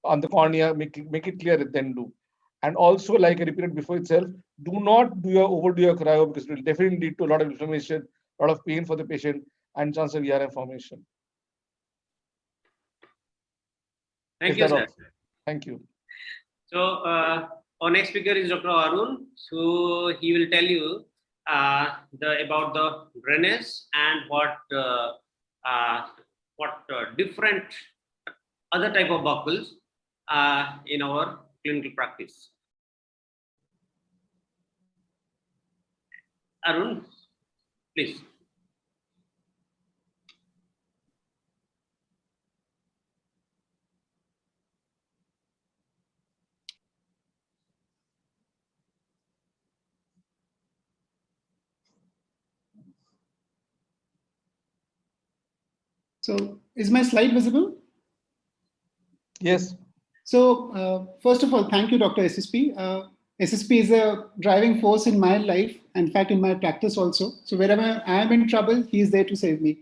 on the cornea, make it clear, then do. And also, like I repeated before itself, do not overdo your cryo, because it will definitely lead to a lot of inflammation, a lot of pain for the patient, and chance of ERM formation. Thank you, sir. Thank you. So our next speaker is Dr. Arun. So he will tell you about the drainage and what different other type of buckles in our clinical practice. Arun, please. So is my slide visible? Yes. So first of all, thank you, Dr. SSP. SSP is a driving force in my life, in fact, in my practice also. So wherever I am in trouble, he is there to save me.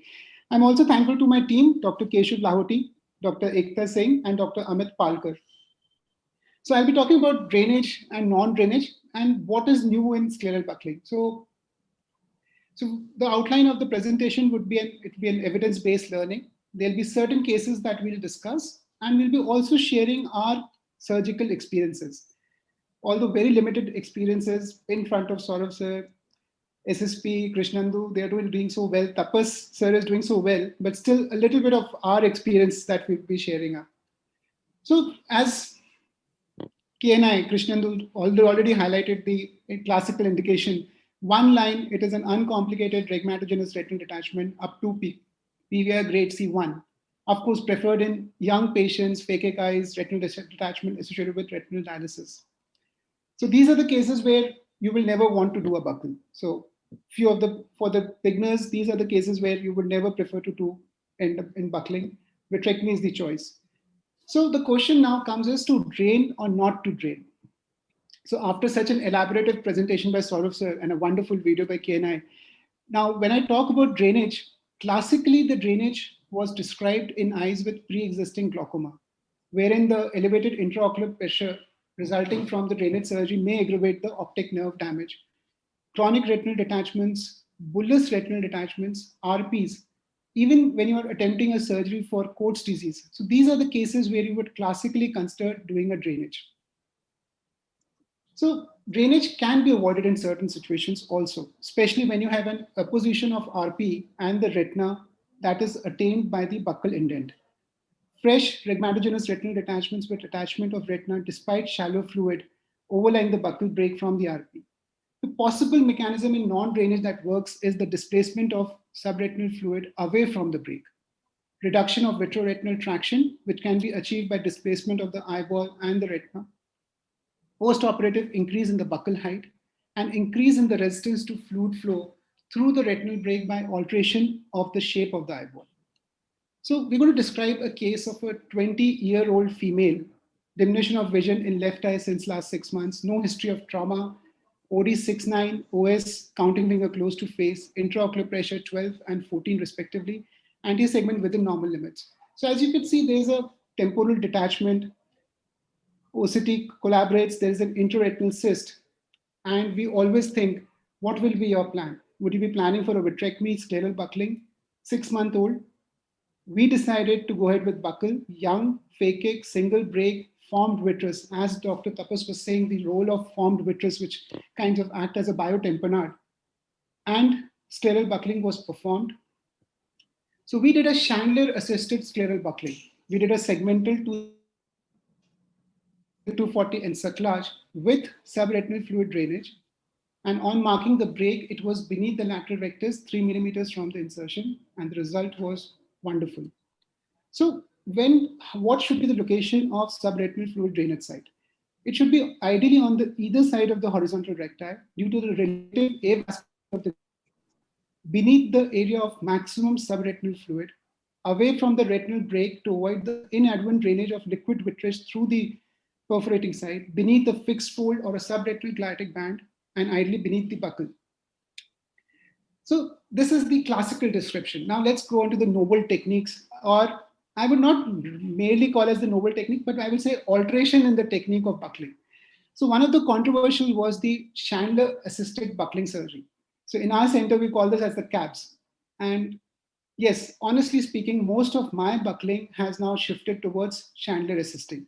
I'm also thankful to my team, Dr. Keshav Lahoti, Dr. Ekta Singh, and Dr. Amit Palkar. So I'll be talking about drainage and non-drainage and what is new in scleral buckling. So the outline of the presentation would be an evidence-based learning. There'll be certain cases that we'll discuss, and we'll be also sharing our surgical experiences. Although very limited experiences in front of Saurav sir, SSP, Krishnandu, they're doing so well. Tapas sir is doing so well, but still a little bit of our experience that we'll be sharing up. So as KNI, Krishnandu already highlighted the classical indication. One line, it is an uncomplicated rhegmatogenous retinal detachment up to PVR grade C1. Of course, preferred in young patients, phakic eyes, retinal detachment associated with retinal dialysis. So these are the cases where you will never want to do a buckle. So for the beginners, these are the cases where you would never prefer to end up in buckling. Vitrectomy is the choice. So the question now comes is to drain or not to drain. So after such an elaborative presentation by Saurav sir and a wonderful video by KNI, now when I talk about drainage, classically the drainage was described in eyes with pre-existing glaucoma, wherein the elevated intraocular pressure resulting from the drainage surgery may aggravate the optic nerve damage. Chronic retinal detachments, bullous retinal detachments, RPs, even when you are attempting a surgery for Coats disease. So these are the cases where you would classically consider doing a drainage. So drainage can be avoided in certain situations also, especially when you have an apposition of RP and the retina that is attained by the buccal indent. Fresh rhegmatogenous retinal detachments with attachment of retina despite shallow fluid overlying the buccal break from the RP. The possible mechanism in non-drainage that works is the displacement of subretinal fluid away from the break. Reduction of vitreoretinal traction, which can be achieved by displacement of the eyeball and the retina. Post-operative increase in the buccal height and increase in the resistance to fluid flow through the retinal break by alteration of the shape of the eyeball. So we're going to describe a case of a 20-year-old female, diminution of vision in left eye since last 6 months, no history of trauma, OD 6-9, OS, counting finger close to face, intraocular pressure 12 and 14 respectively, anterior segment within normal limits. So as you can see, there's a temporal detachment, OCT collaborates, there's an intraretinal cyst, and we always think, what will be your plan? Would you be planning for a vitrectomy, scleral buckling, 6-month-old? We decided to go ahead with buckle, young, phakic, single break, formed vitreous. As Dr. Tapas was saying, the role of formed vitreous, which kind of act as a biotamponade, and scleral buckling was performed. So we did a Chandler-assisted scleral buckling. We did a segmental 240 encerclage with subretinal fluid drainage. And on marking the break, it was beneath the lateral rectus, 3 millimeters from the insertion, and the result was wonderful. So what should be the location of subretinal fluid drainage site? It should be ideally on the either side of the horizontal recti due to the relative avascularity of the beneath the area of maximum subretinal fluid, away from the retinal break to avoid the inadvertent drainage of liquid vitreous through the perforating site, beneath the fixed fold or a subretinal glytic band, and ideally beneath the buccal. So this is the classical description. Now let's go on to the novel techniques or I would not merely call as the novel technique, but I would say alteration in the technique of buckling. So one of the controversial was the Chandler assisted buckling surgery. So in our center, we call this as the CABS. And yes, honestly speaking, most of my buckling has now shifted towards Chandler assisting.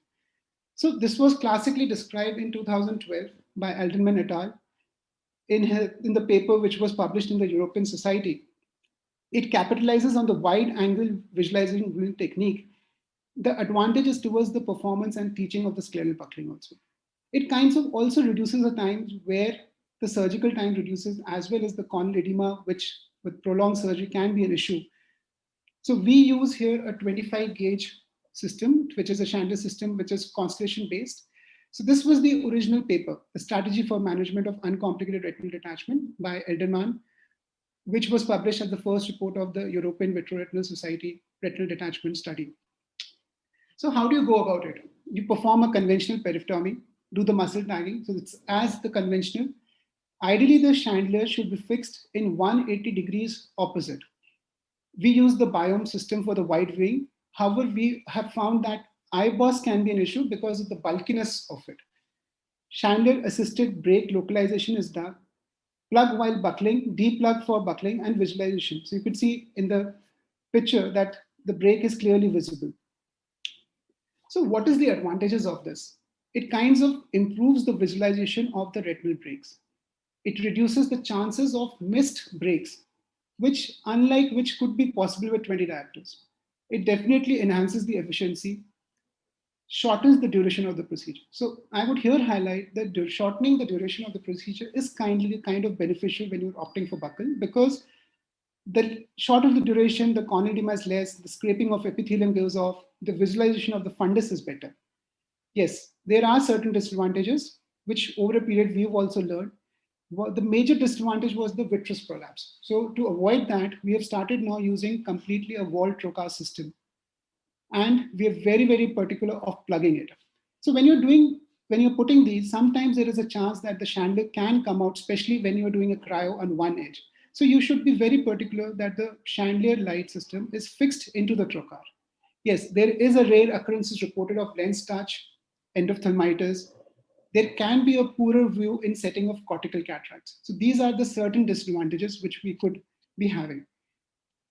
So this was classically described in 2012 by Alderman et al. In the paper which was published in the European Society. It capitalizes on the wide angle visualization technique. The advantage is towards the performance and teaching of the scleral buckling also. It kinds of also reduces the times where the surgical time reduces, as well as the corneal edema, which with prolonged surgery can be an issue. So we use here a 25 gauge system, which is a Chandler system, which is constellation based. So this was the original paper, the strategy for management of uncomplicated retinal detachment by Elderman, which was published as the first report of the European Vitreoretinal Society retinal detachment study. So how do you go about it? You perform a conventional periphtectomy, do the muscle tagging. So it's as the conventional. Ideally, the chandelier should be fixed in 180 degrees opposite. We use the biome system for the wide viewing. However, we have found that eyeballs can be an issue because of the bulkiness of it. Chandelier assisted break localization is done. Plug while buckling, deplug for buckling, and visualization. So you could see in the picture that the break is clearly visible. So what is the advantages of this? It kinds of improves the visualization of the retinal breaks. It reduces the chances of missed breaks, which could be possible with 20 diopters. It definitely enhances the efficiency, shortens the duration of the procedure. So I would here highlight that shortening the duration of the procedure is kind of beneficial when you're opting for buckle, because the shorter the duration, the corneal edema is less, the scraping of epithelium goes off, the visualization of the fundus is better. Yes, there are certain disadvantages, which over a period we've also learned. The major disadvantage was the vitreous prolapse. So to avoid that, we have started now using completely a wall trocar system. And we are very, very particular of plugging it. So when you're putting these, sometimes there is a chance that the chandelier can come out, especially when you're doing a cryo on one edge. So you should be very particular that the chandelier light system is fixed into the trocar. Yes, there is a rare occurrences reported of lens touch, endophthalmitis. There can be a poorer view in setting of cortical cataracts. So these are the certain disadvantages which we could be having.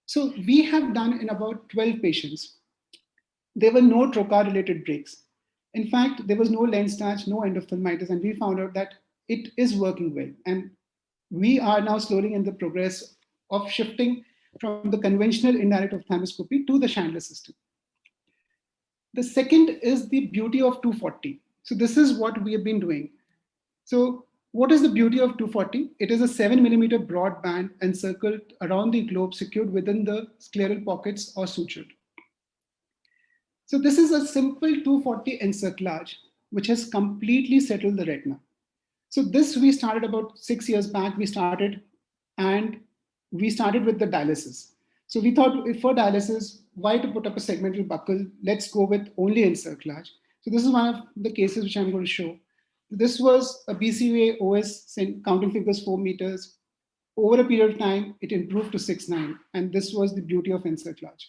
So we have done in about 12 patients. There were no trocar related breaks. In fact, there was no lens touch, no endophthalmitis, and we found out that it is working well. And we are now slowly in the progress of shifting from the conventional indirect ophthalmoscopy to the Chandler system. The second is the beauty of 240. So this is what we have been doing. So what is the beauty of 240? It is a 7 millimeter broad band encircled around the globe, secured within the scleral pockets or sutured. So this is a simple 240 encirclage, which has completely settled the retina. So this we started about 6 years back. We started with the dialysis. So we thought, if for dialysis, why to put up a segmental buckle? Let's go with only encirclage. So this is one of the cases which I'm going to show. This was a BCVA OS counting figures 4 meters. Over a period of time, it improved to 6.9. And this was the beauty of encirclage.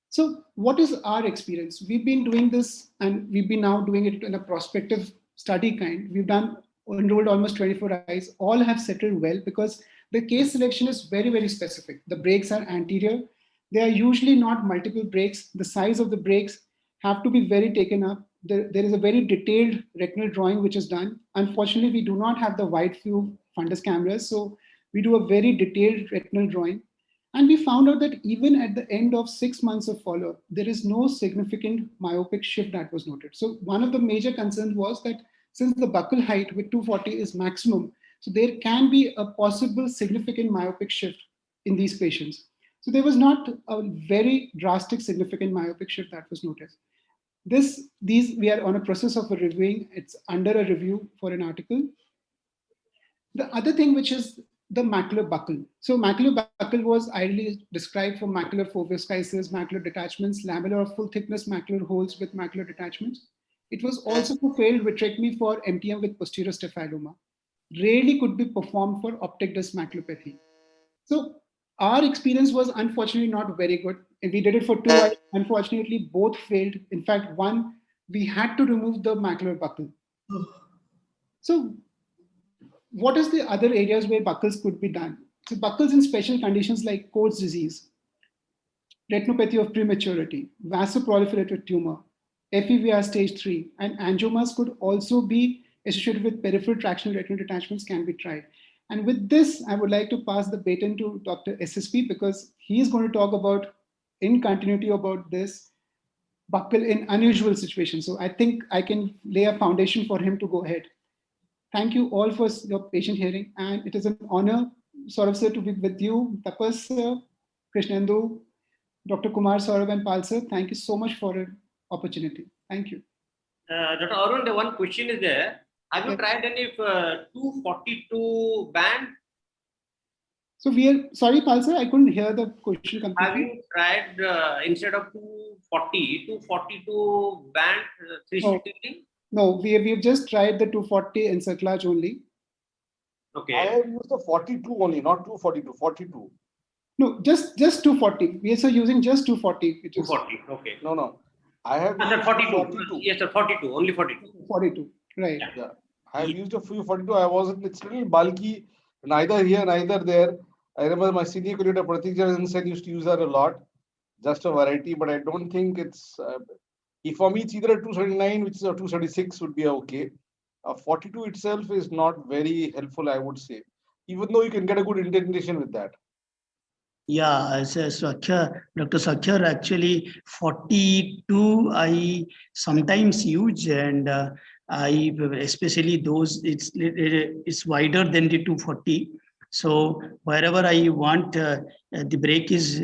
So what is our experience? We've been doing this, and we've been now doing it in a prospective study kind. We've enrolled almost 24 eyes. All have settled well because the case selection is very, very specific. The breaks are anterior. They are usually not multiple breaks. The size of the breaks have to be very taken up. There is a very detailed retinal drawing which is done. Unfortunately, we do not have the wide field fundus cameras. So we do a very detailed retinal drawing. And we found out that even at the end of 6 months of follow-up, there is no significant myopic shift that was noted. So one of the major concerns was that since the buccal height with 240 is maximum, so there can be a possible significant myopic shift in these patients. So there was not a very drastic significant myopic shift that was noticed. We are on a process of reviewing. It's under a review for an article. The other thing, which is the macular buckle. So macular buckle was ideally described for macular fovascitis, macular detachments, lamellar or full thickness macular holes with macular detachments. It was also for failed vitrectomy for MTM with posterior staphyloma. Rarely could be performed for optic disc maculopathy. So Our experience was unfortunately not very good. We did it for 2 eyes. Unfortunately, both failed. In fact, one, we had to remove the macular buckle. So what is the other areas where buckles could be done? So buckles in special conditions like Coats disease, retinopathy of prematurity, vasoproliferative tumor, FEVR stage 3, and angiomas could also be associated with peripheral tractional retinal detachments can be tried. And with this, I would like to pass the baton to Dr. SSP because he is going to talk about, in continuity about this, buckle in unusual situations. So I think I can lay a foundation for him to go ahead. Thank you all for your patient hearing. And it is an honor, Saurabh sir, to be with you, Tapas sir, Krishnendu, Dr. Kumar, Saurabh, and Pal sir. Thank you so much for the opportunity. Thank you. Dr. Arun, the one question is there. Have you tried any 242 band? So we are, sorry, Pal sir, I couldn't hear the question completely. Have you tried instead of 242 band 360 degree? No, we have just tried the 240 encerclage only. Okay. I have used the 42 only, not 242, 42. No, just 240. We are using just 240. Which 240, okay. No. I have used 42. Yes, sir, 42, only 42. 42, right. Yeah. I have used a few 42. It's a little bulky, neither here, neither there. I remember my senior colleague Pratik Jain used to use that a lot, just a variety, but I don't think it's, for me, it's either a 279, which is a 236 would be okay. 42 itself is not very helpful, I would say, even though you can get a good indentation with that. Yeah, Dr. Sakhya, actually 42 I sometimes use, and I especially those it's wider than the 240. So wherever I want the brake is,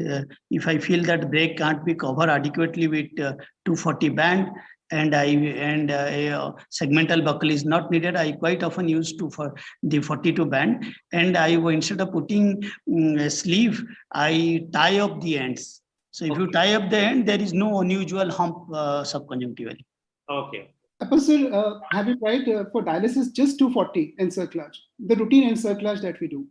if I feel that brake can't be covered adequately with 240 band, and a segmental buckle is not needed, I quite often use for the 42 band, and instead of putting a sleeve, I tie up the ends. So if you tie up the end, there is no unusual hump subconjunctivally. Okay. Sir, have you tried for dialysis just 240 encerclage, the routine encerclage that we do?